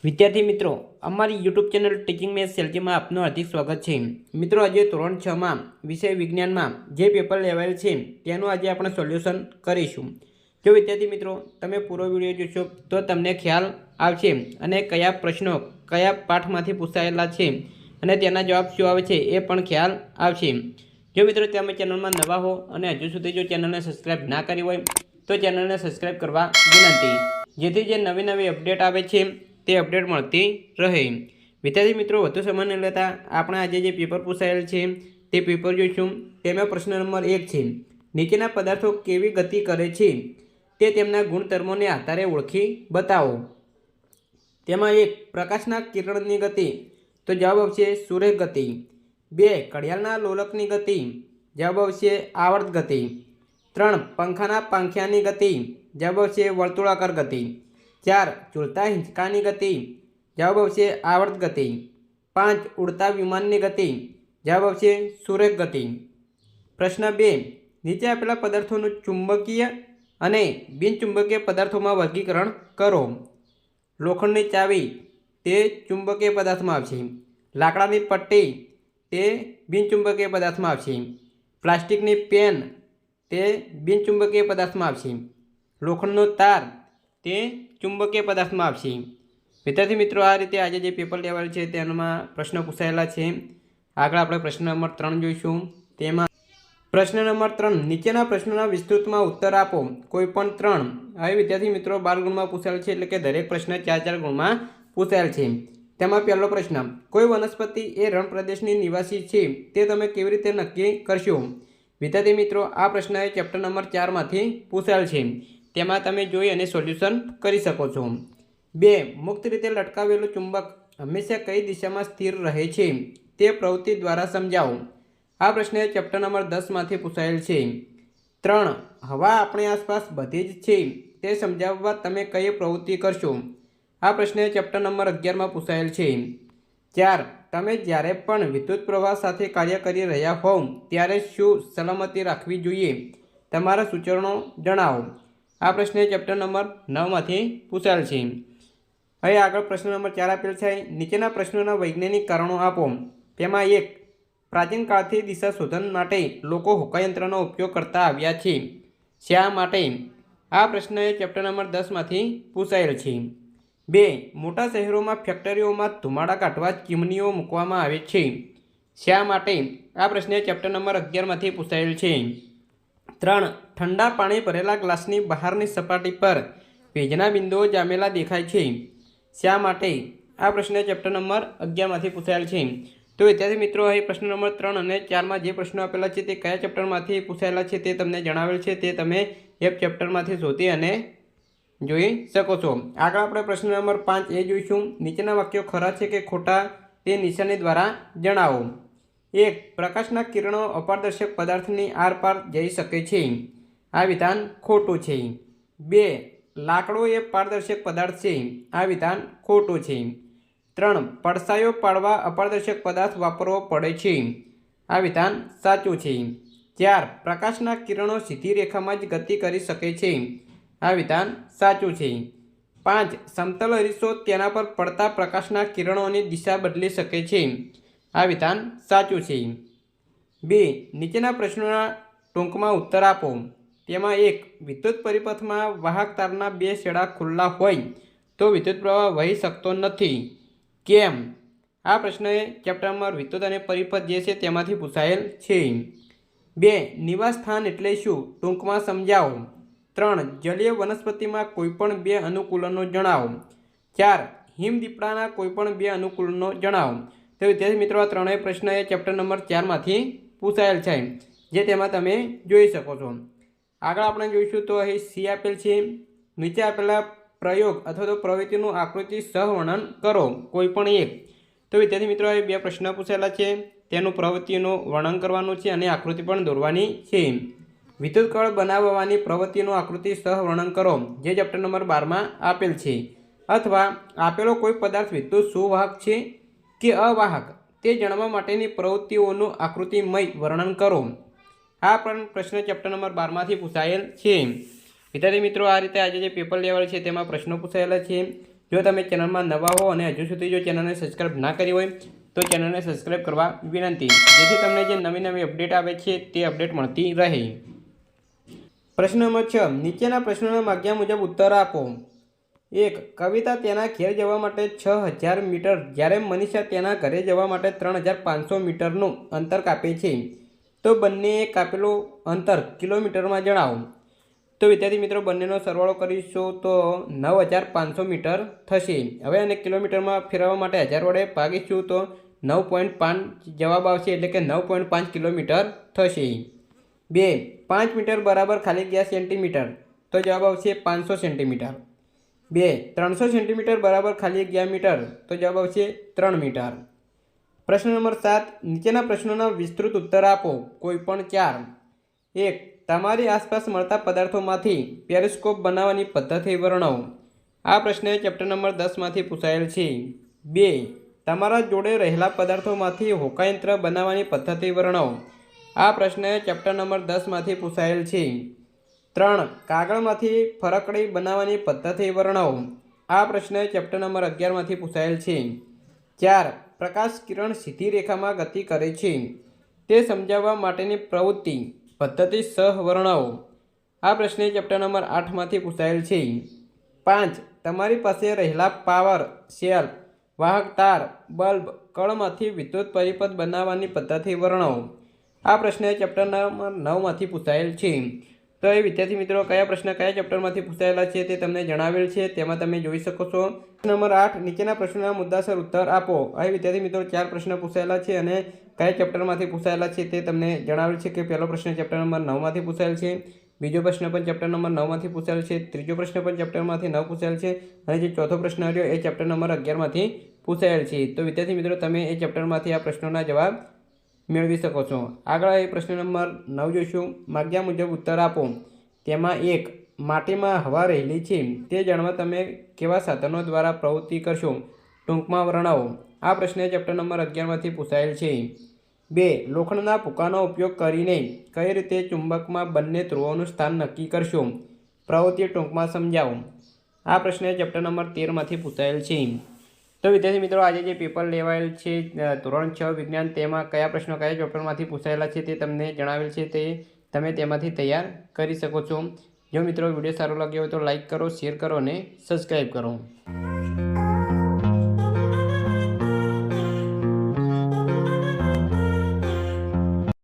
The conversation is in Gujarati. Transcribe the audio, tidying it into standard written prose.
વિદ્યાર્થી મિત્રો, અમારી યુટ્યુબ ચેનલ ટીચિંગ મેથ્સ સેલ્જીમાં આપનું હાર્દિક સ્વાગત છે। મિત્રો, આજે ધોરણ 6માં વિષય વિજ્ઞાનમાં જે પેપર લેવાયેલ છે તેનું આજે આપણે સોલ્યુશન કરીશું। જો વિદ્યાર્થી મિત્રો તમે પૂરો વિડીયો જોશો તો તમને ખ્યાલ આવશે અને કયા પ્રશ્નો કયા પાઠમાંથી પૂછાયેલા છે અને તેના જવાબ શું આવે છે એ પણ ખ્યાલ આવશે। જો મિત્રો તમે ચેનલમાં નવા હો અને હજુ સુધી જો ચેનલને સબસ્ક્રાઈબ ના કરી હોય તો ચેનલને સબસ્ક્રાઈબ કરવા વિનંતી, જેથી જે નવી નવી અપડેટ આવે છે તે અપડેટ મળતી રહે। વિદ્યાર્થી મિત્રો, વધુ સમય ન લેતા આપણે આજે જે પેપર પૂછાયેલ છે તે પેપર જોઈશું। તેમાં પ્રશ્ન નંબર 1 છે, નીચેના પદાર્થો કેવી ગતિ કરે છે તે તેમના ગુણધર્મોને આધારે ઓળખી બતાવો। તેમાં 1 પ્રકાશના કિરણની ગતિ, તો જવાબ આવશે સૂર્ય ગતિ। 2 ઘડિયાળના લોલકની ગતિ, જવાબ આવશે આવર્ત ગતિ। 3 પંખાના પાંખિયાની ગતિ, જવાબ આવશે વર્તુળાકાર ગતિ। 4 ઝૂલતા હિંચકાની ગતિ, જવાબ આવશે આવર્ત ગતિ। 5 ઉડતા વિમાનની ગતિ, જવાબ આવશે સૂર્ય ગતિ। પ્રશ્ન 2, નીચે આપેલા પદાર્થોનું ચુંબકીય અને બિનચુંબકીય પદાર્થોમાં વર્ગીકરણ કરો। લોખંડની ચાવી તે ચુંબકીય પદાર્થમાં આવશે। લાકડાની પટ્ટી તે બિનચુંબકીય પદાર્થમાં આવશે। પ્લાસ્ટિકની પેન તે બિનચુંબકીય પદાર્થમાં આવશે। લોખંડનો તાર તે ચુંબકીય પદાર્થમાં આવશે। વિદ્યાર્થી મિત્રો, આ રીતે આજે જે પેપર લેવાયેલ છે તેમાં પ્રશ્નો પૂછાયેલા છે। આગળ આપણે પ્રશ્ન નંબર 3 જોઈશું। તેમાં પ્રશ્ન નંબર 3, નીચેના પ્રશ્નોના વિસ્તૃતમાં ઉત્તર આપો, કોઈ પણ 3। હવે વિદ્યાર્થી મિત્રો 12 ગુણમાં પૂછાયેલ છે, એટલે કે દરેક પ્રશ્ન 4 ગુણમાં પૂછાયેલ છે। તેમાં પહેલો પ્રશ્ન, કોઈ વનસ્પતિ એ રણ પ્રદેશની નિવાસી છે તે તમે કેવી રીતે નક્કી કરશો? વિદ્યાર્થી મિત્રો, આ પ્રશ્ન એ ચેપ્ટર નંબર 4માંથી પૂછાયેલ છે। તેમાં તમે જોઈ અને સોલ્યુશન કરી શકો છો। 2 મુક્ત રીતે લટકાવેલું ચુંબક હંમેશા કઈ દિશામાં સ્થિર રહે છે તે પ્રવૃત્તિ દ્વારા સમજાવો। આ પ્રશ્ન ચેપ્ટર નંબર 10માંથી પૂછાયેલ છે। 3 હવા આપણી આસપાસ બધી જ છે તે સમજાવવા તમે કઈ પ્રવૃત્તિ કરશો? આ પ્રશ્ન ચેપ્ટર નંબર 11માં પૂછાયેલ છે। 4 તમે જ્યારે પણ વિદ્યુત પ્રવાહ સાથે કાર્ય કરી રહ્યા હોવ ત્યારે શું સલામતી રાખવી જોઈએ? તમારા સૂચનો જણાવો। આ પ્રશ્ન ચેપ્ટર નંબર 9માંથી પૂછાયેલ છે। હવે આગળ પ્રશ્ન નંબર 4 આપેલ છે, નીચેના પ્રશ્નોના વૈજ્ઞાનિક કારણો આપો। તેમાં 1 પ્રાચીન કાળથી દિશા શોધન માટે લોકો હોકાયંત્રનો ઉપયોગ કરતા આવ્યા છે, શા માટે? આ પ્રશ્ન ચેપ્ટર નંબર 10માંથી પૂછાયેલ છે। 2 મોટા શહેરોમાં ફેક્ટરીઓમાં ધુમાડા કાઢવા ચીમનીઓ મૂકવામાં આવે છે, શા માટે? આ પ્રશ્ન ચેપ્ટર નંબર 11માંથી પૂછાયેલ છે। 3 ઠંડા પાણી ભરેલા ગ્લાસની બહારની સપાટી પર ભેજના બિંદુઓ જામેલા દેખાય છે, શા માટે? આ પ્રશ્ન ચેપ્ટર નંબર 11માંથી પૂછાયેલ છે। તો વિદ્યાર્થી મિત્રો, અહીં પ્રશ્ન નંબર 3 અને 4માં જે પ્રશ્નો આપેલા છે તે કયા ચેપ્ટરમાંથી પૂછાયેલા છે તે તમને જણાવેલ છે, તે તમે એક ચેપ્ટરમાંથી શોધી અને જોઈ શકો છો। આગળ આપણે પ્રશ્ન નંબર 5 એ જોઈશું, નીચેના વાક્યો ખરા છે કે ખોટા તે નિશાની દ્વારા જણાવો। 1 પ્રકાશના કિરણો અપારદર્શક પદાર્થની આરપાર જઈ શકે છે, આ વિધાન ખોટું છે। 2 લાકડો એ પારદર્શક પદાર્થ છે, આ વિધાન ખોટું છે। 3 પડછાયો પાડવા અપારદર્શક પદાર્થ વાપરવો પડે છે, આ વિધાન સાચું છે। 4 પ્રકાશના કિરણો સીધી રેખામાં જ ગતિ કરી શકે છે, આ વિધાન સાચું છે। 5 સમતલ અરીસો તેના પર પડતા પ્રકાશના કિરણોની દિશા બદલી શકે છે, આ વિધાન સાચું છે। 2 નીચેના પ્રશ્નોના ટૂંકમાં ઉત્તર આપો। તેમાં 1 વિદ્યુત પરિપથમાં વાહક તારના 2 છેડા ખુલ્લા હોય તો વિદ્યુત પ્રવાહ વહી શકતો નથી, કેમ? આ પ્રશ્ન ચેપ્ટર નંબર વિદ્યુત અને પરિપથ જે છે તેમાંથી પૂછાયેલ છે। 2 નિવાસ સ્થાન એટલે શું? ટૂંકમાં સમજાવો। 3 જલીય વનસ્પતિમાં કોઈપણ 2 અનુકૂલનો જણાવો। 4 હિમદીપડાના કોઈપણ 2 અનુકૂલનો જણાવો। તો વિદ્યાર્થી મિત્રો, આ ત્રણેય પ્રશ્ન એ ચેપ્ટર નંબર 4માંથી પૂછાયેલ છે, જે તેમાં તમે જોઈ શકો છો। આગળ આપણે જોઈશું તો અહીં સી આપેલ છે, નીચે આપેલા પ્રયોગ અથવા તો પ્રવૃત્તિનું આકૃતિ સહવર્ણન કરો, કોઈ પણ એક। તો વિદ્યાર્થી મિત્રો, અહીં 2 પ્રશ્ન પૂછેલા છે, તેનું પ્રવૃત્તિનું વર્ણન કરવાનું છે અને આકૃતિ પણ દોરવાની છે। વિદ્યુત કળ બનાવવાની પ્રવૃત્તિનું આકૃતિ સહવર્ણન કરો, જે ચેપ્ટર નંબર 12માં આપેલ છે। અથવા આપેલો કોઈ પદાર્થ વિદ્યુત સુવાહક છે કે અવાહક તે જાણવા માટેની પ્રવૃત્તિઓનું આકૃતિમય વર્ણન કરો। આ પણ પ્રશ્ન ચેપ્ટર નંબર 12માંથી પૂછાયેલ છે। વિદ્યાર્થી મિત્રો, આ રીતે આજે જે પેપર લેવલ છે તેમાં પ્રશ્નો પૂછાયેલા છે, જો તમે ચેનલમાં નવા હો અને હજુ સુધી જો ચેનલને સબસ્ક્રાઈબ ના કરી હોય તો ચેનલને સબસ્ક્રાઈબ કરવા વિનંતી, જેથી તમને જે નવી નવી અપડેટ આવે છે તે અપડેટ મળતી રહે। પ્રશ્ન નંબર 6, નીચેના પ્રશ્નોના માગ્યા મુજબ ઉત્તર આપો। 1. કવિતા તેના ઘેર જવા માટે 6000 મીટર જ્યારે મનીષા તેના ઘરે જવા માટે 3500 મીટરનું અંતર કાપે છે, તો બંનેએ કાપેલું અંતર કિલોમીટરમાં જણાવો। તો વિદ્યાર્થી મિત્રો, બંનેનો સરવાળો કરીશું તો 9500 મીટર થશે। હવે આને કિલોમીટરમાં ફેરવવા માટે 1000 વડે ભાગીશું તો 9.5 જવાબ આવશે, એટલે કે 9.5 કિલોમીટર થશે। 2. 5 મીટર બરાબર ખાલી જગ્યા સેન્ટીમીટર, તો જવાબ આવશે 500 સેન્ટીમીટર। 2. 300 સેન્ટીમીટર બરાબર ખાલી જગ્યા મીટર, તો જવાબ આવશે 3 મીટર। પ્રશ્ન નંબર 7, નીચેના પ્રશ્નોના વિસ્તૃત ઉત્તર આપો, કોઈ પણ 4। 1. તમારી આસપાસ મળતા પદાર્થોમાંથી પેરિસ્કોપ બનાવવાની પદ્ધતિ વર્ણવો। આ પ્રશ્ન ચેપ્ટર નંબર 10માંથી પૂછાયેલ છે। 2. તમારા જોડે રહેલા પદાર્થોમાંથી હોકાયંત્ર બનાવવાની પદ્ધતિ વર્ણવો। આ પ્રશ્ન ચેપ્ટર નંબર 10માંથી પૂછાયેલ છે। 3. કાગળમાંથી ફરકડી બનાવવાની પદ્ધતિ વર્ણવો। આ પ્રશ્ન ચેપ્ટર નંબર 11માંથી પૂછાયેલ છે। 4. પ્રકાશ કિરણ સીધી રેખામાં ગતિ કરે છે, તે સમજાવવા માટેની પ્રવૃત્તિ પદ્ધતિ સહ વર્ણવો। આ પ્રશ્ન ચેપ્ટર નંબર 8માંથી પૂછાયેલ છે। 5. તમારી પાસે રહેલા પાવર સેલ, વાહક તાર, બલ્બ, કળમાંથી વિદ્યુત પરિપથ બનાવવાની પદ્ધતિ વર્ણવો। આ પ્રશ્ન ચેપ્ટર નંબર 9માંથી પૂછાયેલ છે। તો એ વિદ્યાર્થી મિત્રો, કયા પ્રશ્ન કયા ચેપ્ટરમાંથી પૂછાયેલા છે તે તમને જણાવેલ છે, તેમાં તમે જોઈ શકો છો। નંબર 8, નીચેના પ્રશ્નોના મુદ્દાસર ઉત્તર આપો। અહીં વિદ્યાર્થી મિત્રો 4 પ્રશ્ન પૂછાયેલા છે અને કયા ચેપ્ટરમાંથી પૂછાયેલા છે તે તમને જણાવેલ છે કે પહેલો પ્રશ્ન ચેપ્ટર નંબર 9માંથી પૂછાયેલ છે, બીજો પ્રશ્ન પણ ચેપ્ટર નંબર 9માંથી પૂછાયેલ છે, ત્રીજો પ્રશ્ન પણ ચેપ્ટરમાંથી 9 પૂછાયેલ છે અને જે ચોથો પ્રશ્ન રહ્યો એ ચેપ્ટર નંબર 11માંથી પૂછાયેલ છે। તો વિદ્યાર્થી મિત્રો, તમે એ ચેપ્ટરમાંથી આ પ્રશ્નોના જવાબ મેળવી શકો છો। આગળ એ પ્રશ્ન નંબર 9 જોઈશું, માગ્યા મુજબ ઉત્તર આપો। તેમાં 1. માટીમાં હવા રહેલી છે તે જાણવા તમે કેવા સાધનો દ્વારા પ્રવૃત્તિ કરશો, ટૂંકમાં વર્ણવો। આ પ્રશ્ન ચેપ્ટર નંબર 11માંથી પૂછાયેલ છે। 2. લોખંડના ભૂકાનો ઉપયોગ કરીને કઈ રીતે ચુંબકમાં બંને ધ્રુવોનું સ્થાન નક્કી કરશો, પ્રવૃત્તિ ટૂંકમાં સમજાવો। આ પ્રશ્ન ચેપ્ટર નંબર 13માંથી પૂછાયેલ છે। તો વિદ્યાર્થી મિત્રો, આજે જે પેપર લેવાયેલ છે ધોરણ 6 વિજ્ઞાન, તેમાં કયા પ્રશ્નો કયા ચેપ્ટરમાંથી પૂછાયેલા છે તે તમને જણાવેલ છે, તે તમે તેમાંથી તૈયાર કરી શકો છો। જો મિત્રો વિડીયો સારો લાગ્યો હોય તો લાઇક કરો, શેર કરો અને સબસ્ક્રાઈબ કરો।